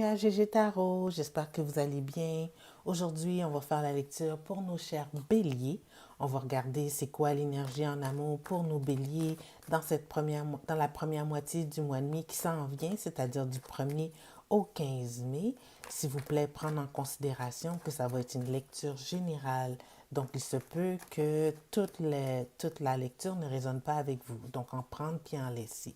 bienvenue à GG Tarot. J'espère que vous allez bien. Aujourd'hui, on va faire la lecture pour nos chers béliers. On va regarder c'est quoi l'énergie en amour pour nos béliers dans la première moitié du mois de mai qui s'en vient, c'est-à-dire du 1er au 15 mai. S'il vous plaît, prendre en considération que ça va être une lecture générale. Donc, il se peut que toute la lecture ne résonne pas avec vous. Donc, en prendre puis en laisser.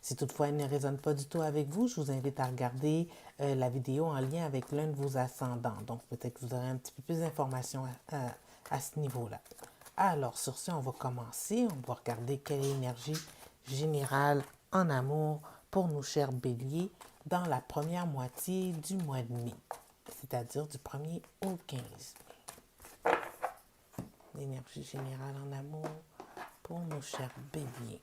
Si toutefois elle ne résonne pas du tout avec vous, je vous invite à regarder la vidéo en lien avec l'un de vos ascendants. Donc, peut-être que vous aurez un petit peu plus d'informations à ce niveau-là. Alors, sur ce, on va commencer. On va regarder quelle est l'énergie générale en amour pour nos chers béliers dans la première moitié du mois de mai, c'est-à-dire du 1er au 15. L'énergie générale en amour pour nos chers béliers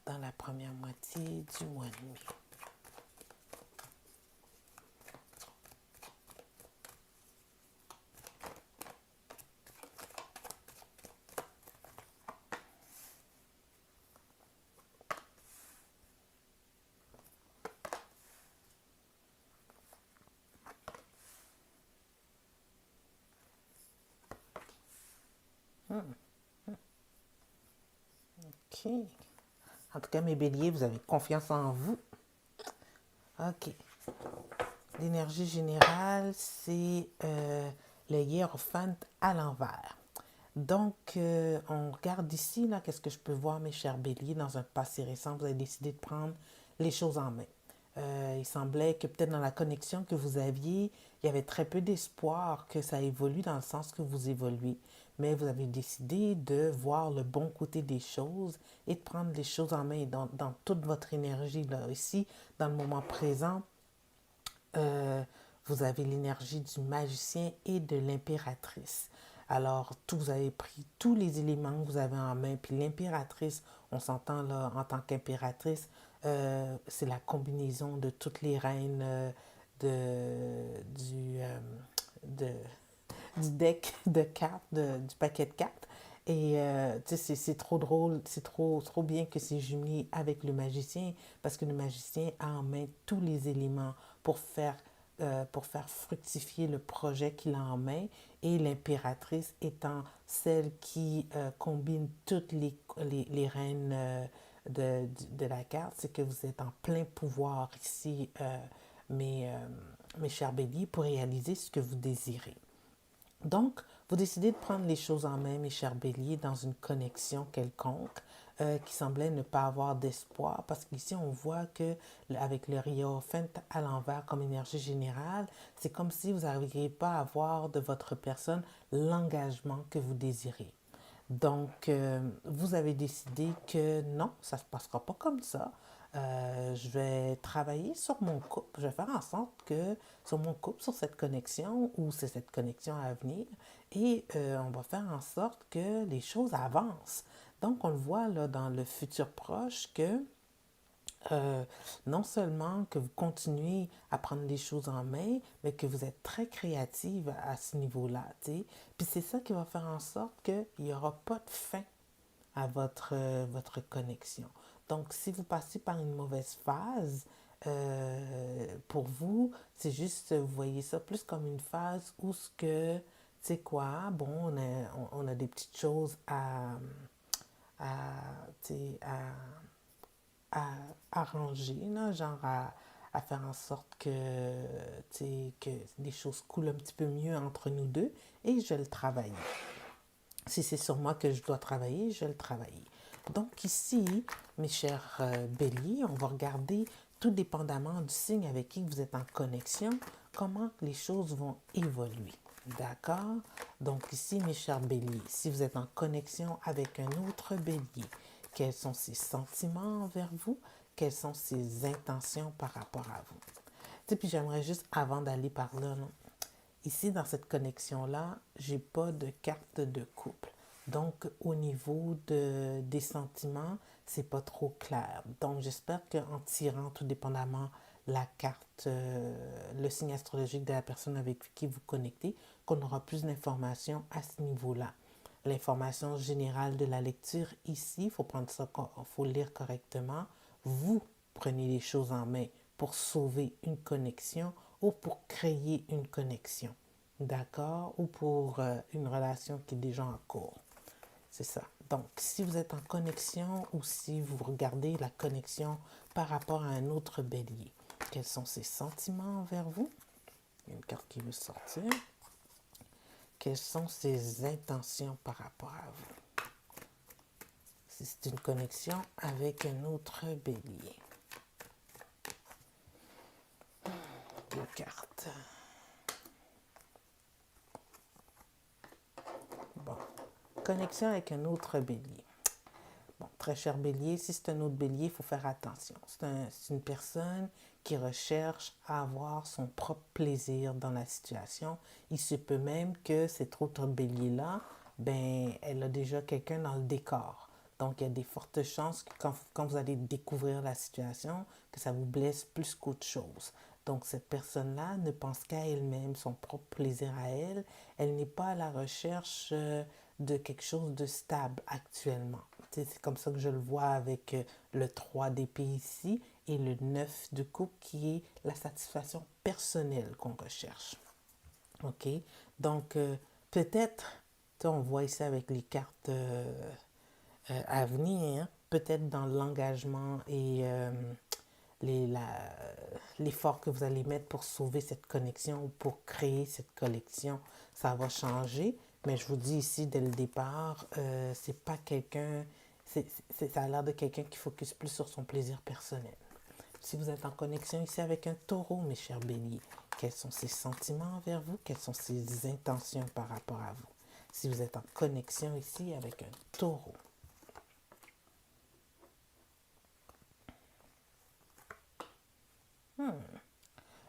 dans la première moitié du mois de mai. OK. En tout cas, mes béliers, vous avez confiance en vous. OK. L'énergie générale, c'est le Hiérophante à l'envers. Donc, on regarde ici, là, qu'est-ce que je peux voir, mes chers béliers, dans un passé récent, vous avez décidé de prendre les choses en main. Il semblait que peut-être dans la connexion que vous aviez, il y avait très peu d'espoir que ça évolue dans le sens que vous évoluez. Mais vous avez décidé de voir le bon côté des choses et de prendre les choses en main dans toute votre énergie. Là. Ici, dans le moment présent, euh, vous avez l'énergie du magicien et de l'impératrice. Alors, vous avez pris tous les éléments que vous avez en main, puis l'impératrice, on s'entend là en tant qu'impératrice, c'est la combinaison de toutes les reines du, de, du deck de cartes, du paquet de cartes. Et tu sais, c'est trop drôle, c'est trop bien que c'est jumelé avec le magicien, parce que le magicien a en main tous les éléments pour faire fructifier le projet qu'il a en main, et l'impératrice étant celle qui combine toutes les reines de la carte, c'est que vous êtes en plein pouvoir ici, mes, euh, mes chers béliers, pour réaliser ce que vous désirez. Donc, vous décidez de prendre les choses en main, mes chers béliers, dans une connexion quelconque qui semblait ne pas avoir d'espoir, parce qu'ici, on voit que avec le Hiérophant à l'envers comme énergie générale, c'est comme si vous n'arriveriez pas à avoir de votre personne l'engagement que vous désirez. Donc, vous avez décidé que non, ça ne se passera pas comme ça. Je vais travailler sur mon couple. Je vais faire en sorte que sur mon couple, sur cette connexion ou c'est cette connexion à venir, et on va faire en sorte que les choses avancent. Donc, on le voit là dans le futur proche que euh, non seulement que vous continuez à prendre les choses en main, mais que vous êtes très créative à ce niveau-là. T'sais. Puis c'est ça qui va faire en sorte qu'il n'y aura pas de fin à votre connexion. Donc, si vous passez par une mauvaise phase, pour vous, c'est juste, vous voyez ça plus comme une phase où ce que, tu sais quoi, bon, on a des petites choses à, tu sais, à arranger, là, genre à faire en sorte que les choses coulent un petit peu mieux entre nous deux, et je vais le travailler. Si c'est sur moi que je dois travailler, je vais le travailler. Donc ici, mes chers béliers, on va regarder tout dépendamment du signe avec qui vous êtes en connexion, comment les choses vont évoluer. D'accord? Donc ici, mes chers béliers, si vous êtes en connexion avec un autre bélier, quels sont ses sentiments envers vous? Quelles sont ses intentions par rapport à vous? Tu sais, puis j'aimerais juste, avant d'aller par là, non? Ici, dans cette connexion-là, j'ai pas de carte de couple. Donc, au niveau des sentiments, c'est pas trop clair. Donc, j'espère qu'en tirant tout dépendamment la carte, le signe astrologique de la personne avec qui vous connectez, qu'on aura plus d'informations à ce niveau-là. L'information générale de la lecture ici, il faut prendre ça, faut lire correctement. Vous prenez les choses en main pour sauver une connexion ou pour créer une connexion. D'accord? Ou pour une relation qui est déjà en cours. C'est ça. Donc, si vous êtes en connexion ou si vous regardez la connexion par rapport à un autre bélier, quels sont ses sentiments envers vous? Il y a une carte qui veut sortir. Quelles sont ses intentions par rapport à vous? Si c'est une connexion avec un autre bélier. Deux cartes. Bon. Connexion avec un autre bélier. Bon, très cher bélier, si c'est un autre bélier, il faut faire attention. C'est une personne qui recherche à avoir son propre plaisir dans la situation. Il se peut même que cet autre bélier-là, ben, elle a déjà quelqu'un dans le décor. Donc, il y a des fortes chances que quand vous allez découvrir la situation, que ça vous blesse plus qu'autre chose. Donc, cette personne-là ne pense qu'à elle-même, son propre plaisir à elle. Elle n'est pas à la recherche de quelque chose de stable actuellement. C'est comme ça que je le vois avec le 3 d'épée ici et le 9 de coupe qui est la satisfaction personnelle qu'on recherche. OK? Donc, peut-être, on voit ici avec les cartes à venir, peut-être dans l'engagement et l'effort que vous allez mettre pour sauver cette connexion ou pour créer cette collection, ça va changer. Mais je vous dis ici, dès le départ, c'est pas quelqu'un, ça a l'air de quelqu'un qui focus plus sur son plaisir personnel. Si vous êtes en connexion ici avec un taureau, mes chers béliers, quels sont ses sentiments envers vous? Quelles sont ses intentions par rapport à vous? Si vous êtes en connexion ici avec un taureau.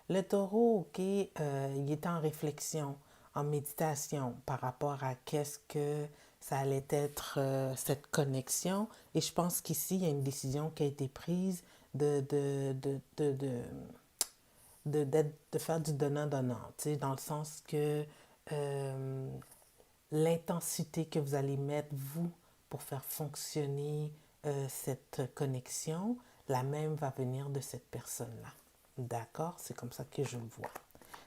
Le taureau, OK, il est en réflexion, en méditation par rapport à qu'est-ce que ça allait être cette connexion. Et je pense qu'ici, il y a une décision qui a été prise de faire du donnant-donnant, tu sais, dans le sens que euh, l'intensité que vous allez mettre, vous, pour faire fonctionner cette connexion, la même va venir de cette personne-là. D'accord? C'est comme ça que je le vois.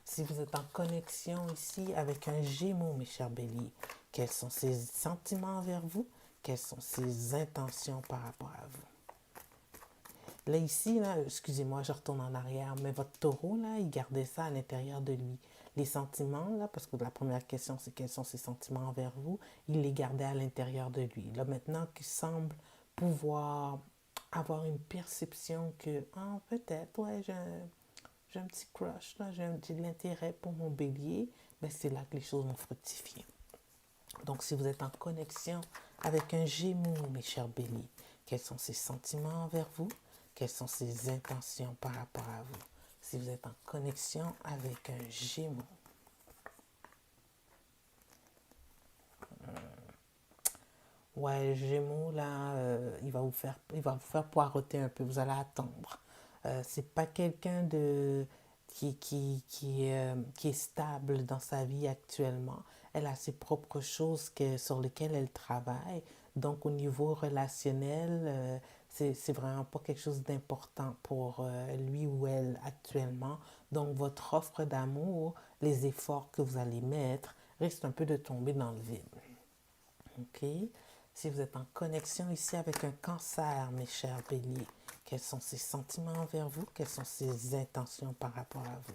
Si vous êtes en connexion ici avec un Gémeaux, mes chers béliers, quels sont ses sentiments envers vous? Quelles sont ses intentions par rapport à vous? Là, ici, là, excusez-moi, je retourne en arrière, mais votre taureau, là, il gardait ça à l'intérieur de lui. Les sentiments, là, parce que la première question, c'est quels sont ses sentiments envers vous, il les gardait à l'intérieur de lui. Là, maintenant qu'il semble pouvoir avoir une perception que, ah, peut-être, ouais, j'ai un petit crush, là, j'ai de l'intérêt pour mon bélier, mais c'est là que les choses vont fructifier. Donc, si vous êtes en connexion avec un Gémeaux, mes chers béliers, quels sont ses sentiments envers vous? Quelles sont ses intentions par rapport à vous? Si vous êtes en connexion avec un Gémeaux. Ouais, Gémeaux, là, il va vous faire poireauter un peu. Vous allez attendre. C'est pas quelqu'un qui est stable dans sa vie actuellement. Elle a ses propres choses sur lesquelles elle travaille. Donc, au niveau relationnel, c'est vraiment pas quelque chose d'important pour lui ou elle actuellement. Donc, votre offre d'amour, les efforts que vous allez mettre, risquent un peu de tomber dans le vide. OK? Si vous êtes en connexion ici avec un cancer, mes chers béliers, quels sont ses sentiments envers vous? Quelles sont ses intentions par rapport à vous?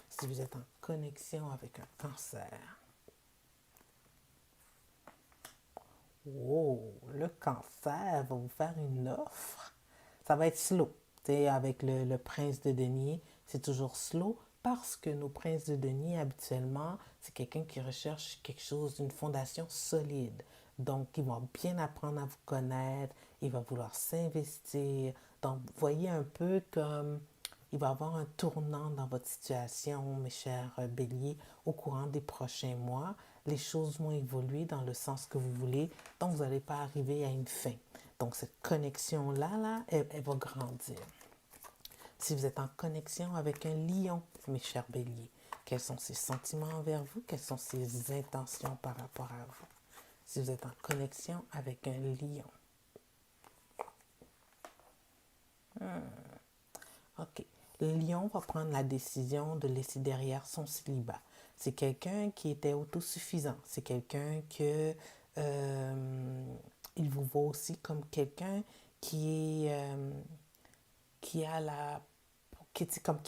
Si vous êtes en connexion avec un cancer. Oh, le cancer va vous faire une offre. Ça va être slow. T'sais, avec le prince de denier, c'est toujours slow parce que nos princes de denier, habituellement, c'est quelqu'un qui recherche quelque chose, une fondation solide. Donc, il va bien apprendre à vous connaître, il va vouloir s'investir. Donc, voyez un peu comme il va y avoir un tournant dans votre situation, mes chers béliers, au courant des prochains mois. Les choses vont évoluer dans le sens que vous voulez, donc vous n'allez pas arriver à une fin. Donc, cette connexion-là, elle va grandir. Si vous êtes en connexion avec un lion, mes chers béliers, quels sont ses sentiments envers vous? Quelles sont ses intentions par rapport à vous? Si vous êtes en connexion avec un lion. OK. le lion va prendre la décision de laisser derrière son célibat. C'est quelqu'un qui était autosuffisant. C'est quelqu'un que il vous voit aussi comme quelqu'un qui est qui a la qui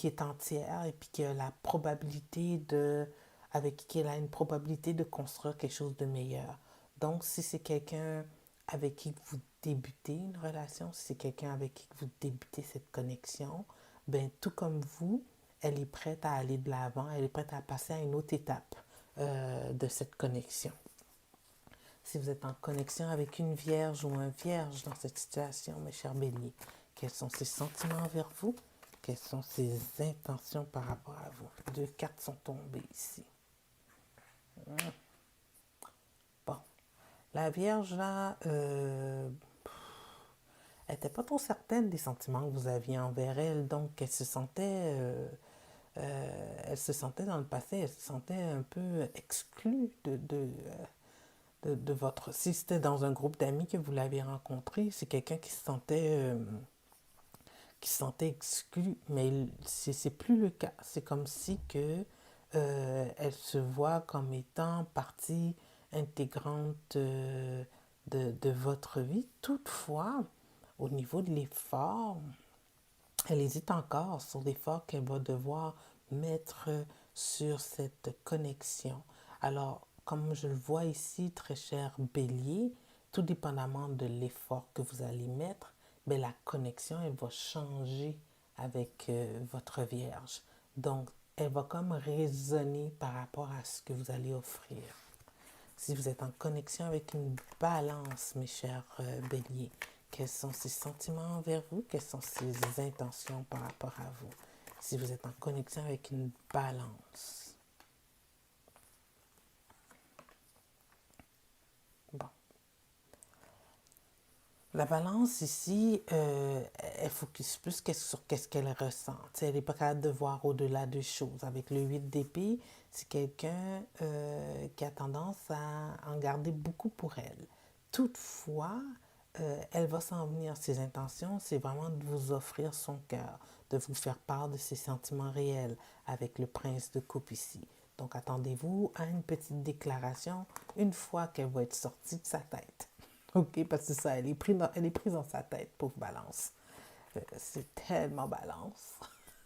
est entière et puis qui a la probabilité de avec qui elle a une probabilité de construire quelque chose de meilleur. Donc si c'est quelqu'un avec qui vous débutez une relation, si c'est quelqu'un avec qui vous débutez cette connexion, ben tout comme vous, elle est prête à aller de l'avant, elle est prête à passer à une autre étape de cette connexion. Si vous êtes en connexion avec une vierge ou un vierge dans cette situation, mes chers béliers, quels sont ses sentiments envers vous? Quelles sont ses intentions par rapport à vous? Deux cartes sont tombées ici. Bon. La vierge, là, elle n'était pas trop certaine des sentiments que vous aviez envers elle, donc elle se sentait dans le passé, elle se sentait un peu exclue de votre... Si c'était dans un groupe d'amis que vous l'avez rencontré, c'est quelqu'un qui se sentait exclu, mais c'est plus le cas. C'est comme si que elle se voit comme étant partie intégrante de votre vie. Toutefois, au niveau de l'effort, elle hésite encore sur l'effort qu'elle va devoir mettre sur cette connexion. Alors, comme je le vois ici, très cher bélier, tout dépendamment de l'effort que vous allez mettre, ben, la connexion, elle va changer avec votre vierge. Donc, elle va comme résonner par rapport à ce que vous allez offrir. Si vous êtes en connexion avec une balance, mes chers béliers, quels sont ses sentiments envers vous? Quelles sont ses intentions par rapport à vous? Si vous êtes en connexion avec une balance. Bon. La balance ici, elle focus plus sur qu'est-ce qu'elle ressent. T'sais, elle n'est pas capable de voir au-delà des choses. Avec le 8 d'épée, c'est quelqu'un qui a tendance à en garder beaucoup pour elle. Toutefois, elle va s'en venir. Ses intentions, c'est vraiment de vous offrir son cœur, de vous faire part de ses sentiments réels avec le prince de coupe ici. Donc, attendez-vous à une petite déclaration une fois qu'elle va être sortie de sa tête. OK, parce que ça, elle est prise dans sa tête, pauvre balance. C'est tellement balance.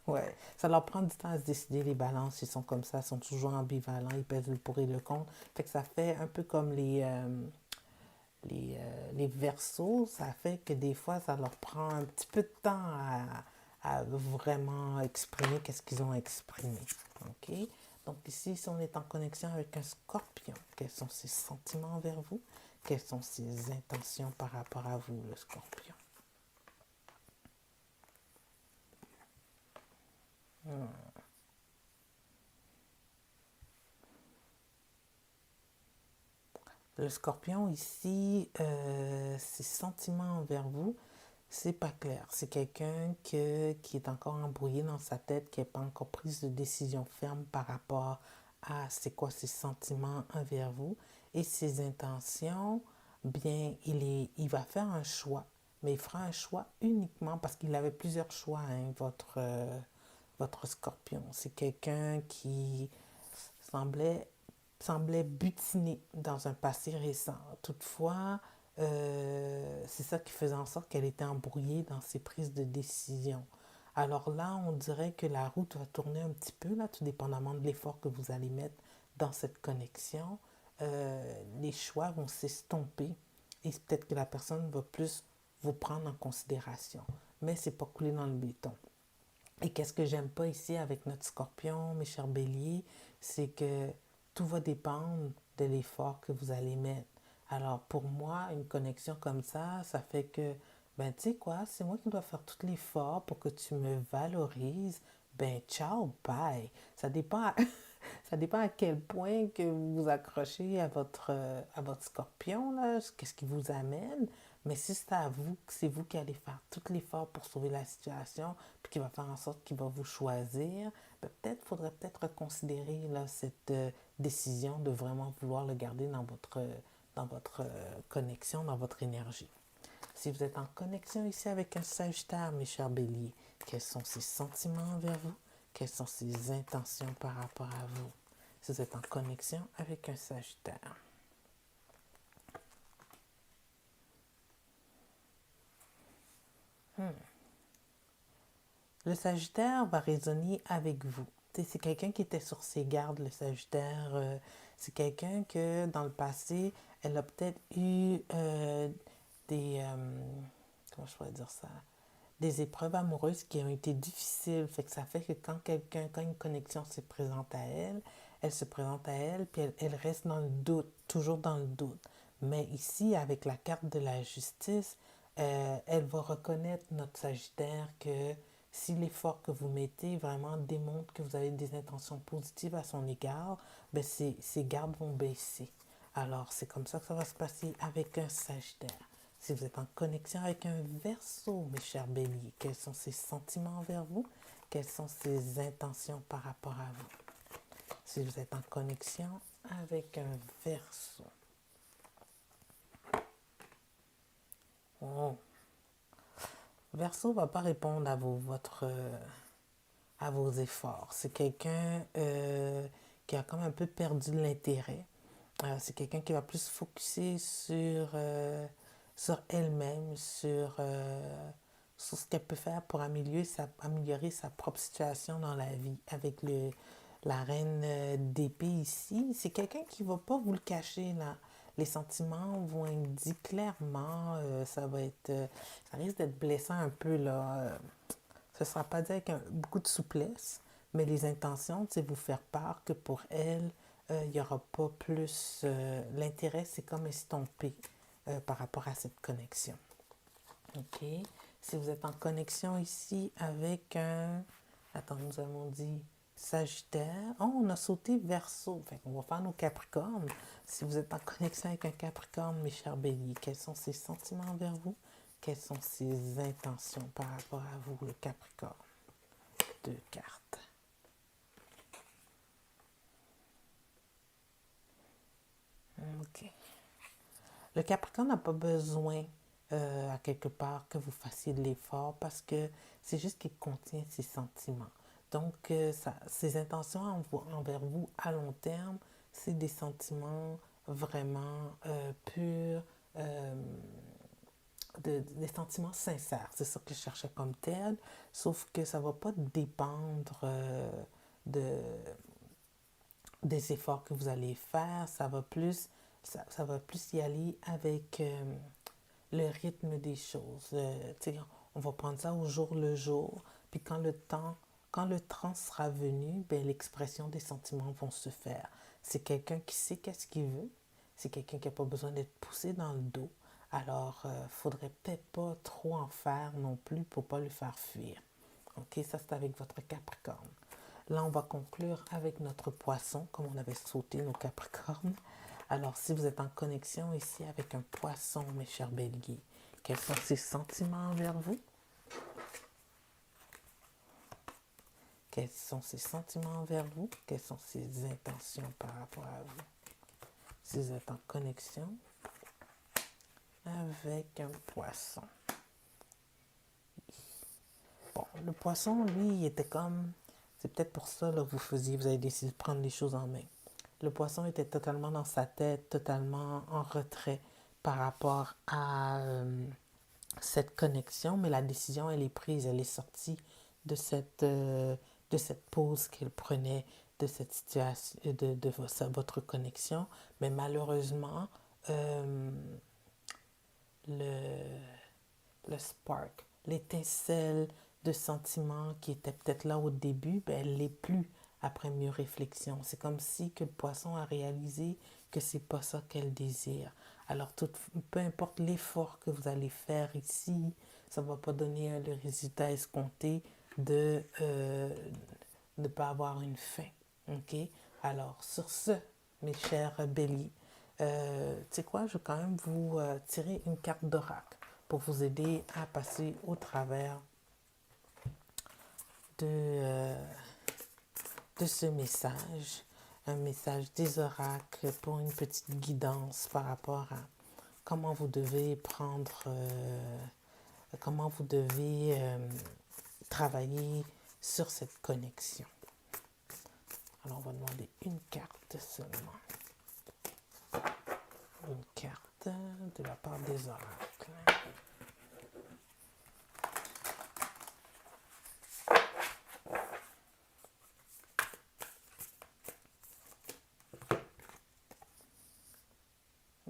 Ouais, ça leur prend du temps à se décider, les balances, ils sont comme ça, ils sont toujours ambivalents, ils pèsent le pour et le contre. Fait que ça fait un peu comme les versos, ça fait que des fois, ça leur prend un petit peu de temps à vraiment exprimer qu'est-ce qu'ils ont exprimé. OK? Donc ici, si on est en connexion avec un scorpion, quels sont ses sentiments envers vous? Quelles sont ses intentions par rapport à vous, le scorpion? Le scorpion ici, ses sentiments envers vous, c'est pas clair. C'est quelqu'un qui est encore embrouillé dans sa tête, qui n'a pas encore pris de décision ferme par rapport à c'est quoi ses sentiments envers vous et ses intentions. Bien, il va faire un choix, mais il fera un choix uniquement parce qu'il avait plusieurs choix, hein, votre scorpion. C'est quelqu'un qui semblait butiner dans un passé récent. Toutefois, c'est ça qui faisait en sorte qu'elle était embrouillée dans ses prises de décision. Alors là, on dirait que la route va tourner un petit peu, là, tout dépendamment de l'effort que vous allez mettre dans cette connexion. Les choix vont s'estomper et peut-être que la personne va plus vous prendre en considération. Mais c'est pas coulé dans le béton. Et qu'est-ce que j'aime pas ici avec notre scorpion, mes chers béliers, c'est que tout va dépendre de l'effort que vous allez mettre. Alors pour moi, une connexion comme ça fait que, ben tu sais quoi, c'est moi qui dois faire tout l'effort pour que tu me valorises. Ben ciao, bye. Ça dépend ça dépend à quel point que vous vous accrochez à votre scorpion, là, qu'est-ce qui vous amène. Mais si c'est à vous, c'est vous qui allez faire tout l'effort pour sauver la situation, puis qui va faire en sorte qu'il va vous choisir, ben peut-être faudrait peut-être reconsidérer là, cette décision de vraiment vouloir le garder dans votre connexion, dans votre énergie. Si vous êtes en connexion ici avec un Sagittaire, mes chers béliers, quels sont ses sentiments envers vous? Quelles sont ses intentions par rapport à vous? Si vous êtes en connexion avec un Sagittaire. Le Sagittaire va résonner avec vous. C'est quelqu'un qui était sur ses gardes, le Sagittaire. C'est quelqu'un que dans le passé, elle a peut-être eu des... comment je pourrais dire ça? Des épreuves amoureuses qui ont été difficiles. Fait que ça fait que quand une connexion se présente à elle se présente à elle, puis elle reste dans le doute, toujours dans le doute. Mais ici, avec la carte de la justice, elle va reconnaître, notre Sagittaire, que si l'effort que vous mettez vraiment démontre que vous avez des intentions positives à son égard, ben ses gardes vont baisser. Alors, c'est comme ça que ça va se passer avec un Sagittaire. Si vous êtes en connexion avec un Verseau, mes chers béliers, quels sont ses sentiments envers vous? Quelles sont ses intentions par rapport à vous? Si vous êtes en connexion avec un Verseau. Oh. Verseau ne va pas répondre à vos efforts. C'est quelqu'un qui a comme un peu perdu l'intérêt. C'est quelqu'un qui va plus se focuser sur elle-même, sur ce qu'elle peut faire pour améliorer sa propre situation dans la vie. Avec la reine d'épée ici, c'est quelqu'un qui ne va pas vous le cacher, là. Les sentiments vont être dit clairement, ça risque d'être blessant un peu, là. Ce ne sera pas dit avec beaucoup de souplesse, mais les intentions, c'est vous faire part que pour elle, il n'y aura pas plus... l'intérêt, c'est comme estompé par rapport à cette connexion. OK? Si vous êtes en connexion ici avec un... Attends, nous avons dit Sagittaire. Oh, on a sauté Verseau. Fait qu'on va faire nos Capricornes. Si vous êtes en connexion avec un Capricorne, mes chers béliers, quels sont ses sentiments envers vous? Quelles sont ses intentions par rapport à vous, le Capricorne? 2 cartes. OK. Le Capricorne n'a pas besoin, à quelque part, que vous fassiez de l'effort parce que c'est juste qu'il contient ses sentiments. Donc, ses intentions envers vous à long terme, c'est des sentiments vraiment purs, des sentiments sincères. C'est ça que je cherchais comme tel, sauf que ça ne va pas dépendre de, des efforts que vous allez faire. Ça va plus y aller avec le rythme des choses. On va prendre ça au jour le jour. Puis quand le temps sera venu, ben, l'expression des sentiments vont se faire. C'est quelqu'un qui sait qu'est-ce qu'il veut. C'est quelqu'un qui n'a pas besoin d'être poussé dans le dos. Alors, il ne faudrait peut-être pas trop en faire non plus pour ne pas le faire fuir. OK, ça c'est avec votre Capricorne. Là, on va conclure avec notre Poisson, comme on avait sauté nos Capricornes. Alors, si vous êtes en connexion ici avec un Poisson, mes chers béliers, quels sont ses sentiments envers vous? Quels sont ses sentiments envers vous? Quelles sont ses intentions par rapport à vous? Si vous êtes en connexion avec un Poisson. Bon, le Poisson, lui, il était comme... C'est peut-être pour ça que vous avez décidé de prendre les choses en main. Le Poisson était totalement dans sa tête, totalement en retrait par rapport à cette connexion, mais la décision, elle est prise, elle est sortie de cette pause qu'elle prenait, de cette situation, votre connexion. Mais malheureusement, le, le spark, l'étincelle de sentiment qui était peut-être là au début, ben, elle ne l'est plus après mieux réflexion. C'est comme si que le Poisson a réalisé que c'est pas ça qu'elle désire. Alors, peu importe l'effort que vous allez faire ici, ça ne va pas donner le résultat escompté de ne pas avoir une fin. OK? Alors, sur ce, mes chers béliers, tu sais quoi, je vais quand même vous tirer une carte d'oracle pour vous aider à passer au travers de ce message. Un message des oracles pour une petite guidance par rapport à comment vous devez comment vous devez travailler sur cette connexion. Alors, on va demander une carte seulement. Une carte de la part des oracles.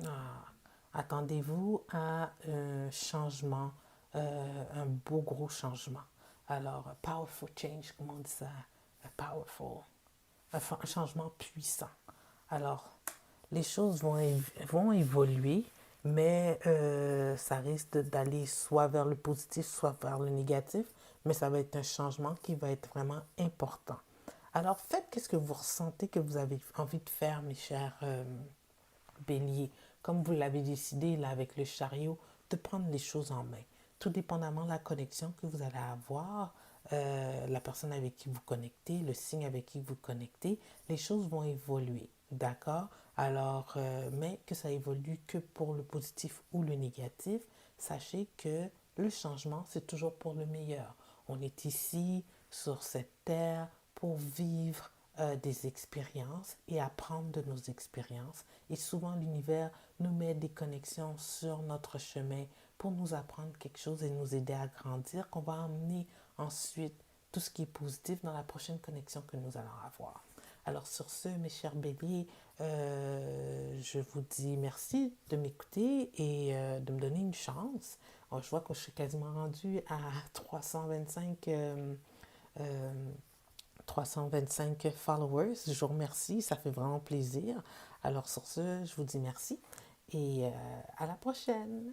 Ah, attendez-vous à un changement, un beau gros changement. Alors, powerful change, comment on dit ça? Powerful, un changement puissant. Alors, les choses vont évoluer, mais ça risque d'aller soit vers le positif, soit vers le négatif, mais ça va être un changement qui va être vraiment important. Alors, faites qu'est-ce que vous ressentez que vous avez envie de faire, mes chers béliers. Comme vous l'avez décidé là avec le chariot, de prendre les choses en main. Tout dépendamment de la connexion que vous allez avoir, la personne avec qui vous connectez, le signe avec qui vous connectez, les choses vont évoluer. D'accord? Alors, mais que ça évolue que pour le positif ou le négatif, sachez que le changement, c'est toujours pour le meilleur. On est ici sur cette terre pour vivre des expériences et apprendre de nos expériences. Et souvent, l'univers nous met des connexions sur notre chemin pour nous apprendre quelque chose et nous aider à grandir, qu'on va emmener ensuite tout ce qui est positif dans la prochaine connexion que nous allons avoir. Alors sur ce, mes chers béliers, je vous dis merci de m'écouter et de me donner une chance. Alors, je vois que je suis quasiment rendue à 325 followers. Je vous remercie, ça fait vraiment plaisir. Alors sur ce, je vous dis merci et à la prochaine.